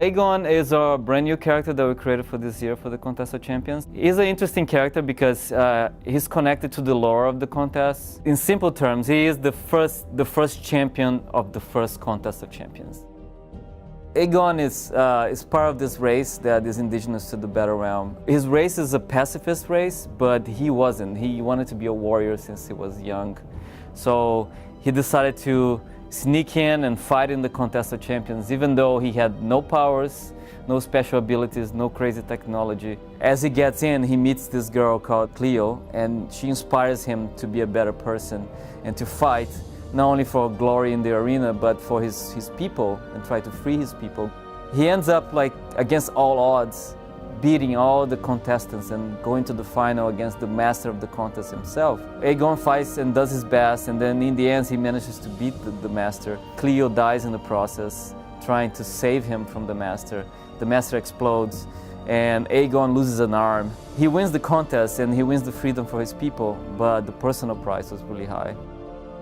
Ægon is a brand new character that we created for this year for the Contest of Champions. He's an interesting character because he's connected to the lore of the contest. In simple terms, he is the first champion of the first Contest of Champions. Ægon is part of this race that is indigenous to the Battle Realm. His race is a pacifist race, but he wasn't. He wanted to be a warrior since he was young. So he decided to sneak in and fight in the Contest of Champions, even though he had no powers, no special abilities, no crazy technology. As he gets in, he meets this girl called Cleo, and she inspires him to be a better person and to fight, not only for glory in the arena, but for his people and try to free his people. He ends up, like, against all odds, beating all the contestants and going to the final against the master of the contest himself. Ægon fights and does his best, and then in the end he manages to beat the master. Cleo dies in the process, trying to save him from the master. The master explodes, and Ægon loses an arm. He wins the contest and he wins the freedom for his people, but the personal price was really high.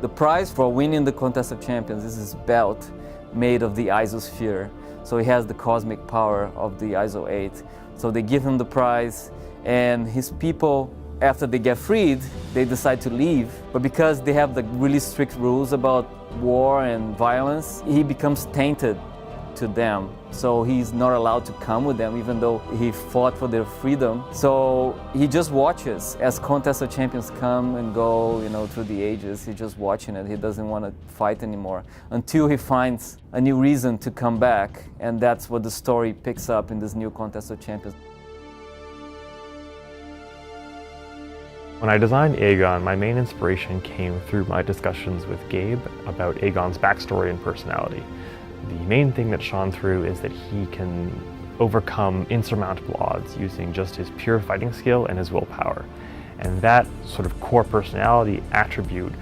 The prize for winning the Contest of Champions is this belt made of the isosphere. So he has the cosmic power of the ISO 8. So they give him the prize, and his people, after they get freed, they decide to leave. But because they have the really strict rules about war and violence, he becomes tainted to them. So he's not allowed to come with them, even though he fought for their freedom. So he just watches as Contest of Champions come and go, through the ages. He's just watching it. He doesn't want to fight anymore until he finds a new reason to come back. And that's what the story picks up in this new Contest of Champions. When I designed Ægon, my main inspiration came through my discussions with Gabe about Ægon's backstory and personality. The main thing that shone through is that he can overcome insurmountable odds using just his pure fighting skill and his willpower. And that sort of core personality attribute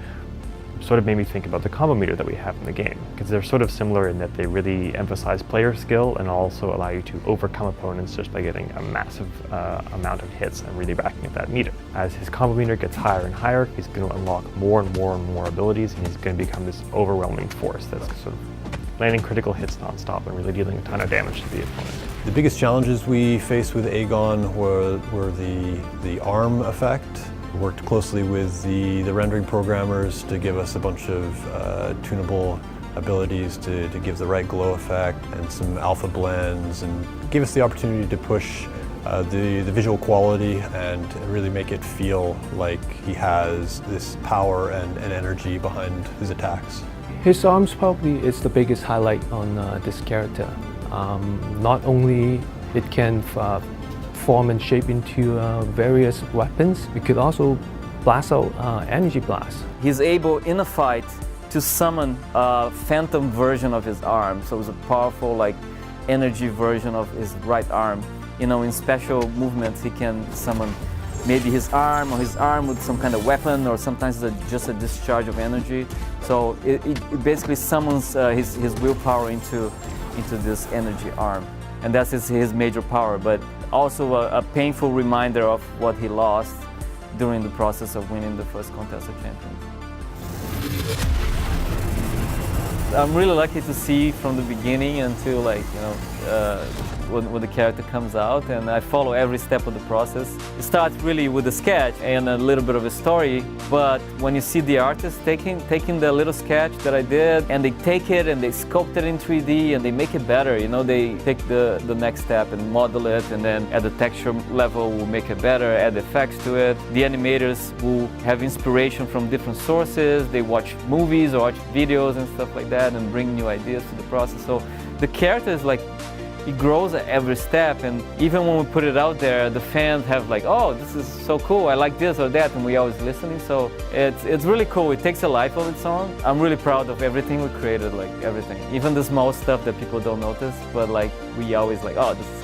sort of made me think about the combo meter that we have in the game, because they're sort of similar in that they really emphasize player skill and also allow you to overcome opponents just by getting a massive amount of hits and really racking up that meter. As his combo meter gets higher and higher, he's going to unlock more and more and more abilities, and he's going to become this overwhelming force that's sort of landing critical hits nonstop and really dealing a ton of damage to the opponent. The biggest challenges we faced with Ægon were the arm effect. We worked closely with the rendering programmers to give us a bunch of tunable abilities to give the right glow effect and some alpha blends, and give us the opportunity to push the visual quality and really make it feel like he has this power and energy behind his attacks. His arms probably is the biggest highlight on this character. Not only it can form and shape into various weapons, it could also blast out energy blasts. He's able in a fight to summon a phantom version of his arm. So it's a powerful energy version of his right arm. In special movements he can summon maybe his arm, or his arm with some kind of weapon, or sometimes it's just a discharge of energy. So it basically summons his willpower into this energy arm. And that's his major power, but also a painful reminder of what he lost during the process of winning the first Contest of Champions. I'm really lucky to see from the beginning until when the character comes out, and I follow every step of the process. It starts really with a sketch and a little bit of a story, but when you see the artist taking the little sketch that I did, and they take it and they sculpt it in 3D and they make it better, they take the next step and model it, and then at the texture level we'll make it better, add effects to it. The animators will have inspiration from different sources. They watch movies or watch videos and stuff like that and bring new ideas to the process. So the character is it grows at every step, and even when we put it out there, the fans have oh, this is so cool, I like this or that, and we always listening. So it's really cool. It takes a life of its own. I'm really proud of everything we created, everything. Even the small stuff that people don't notice, but we always oh, this is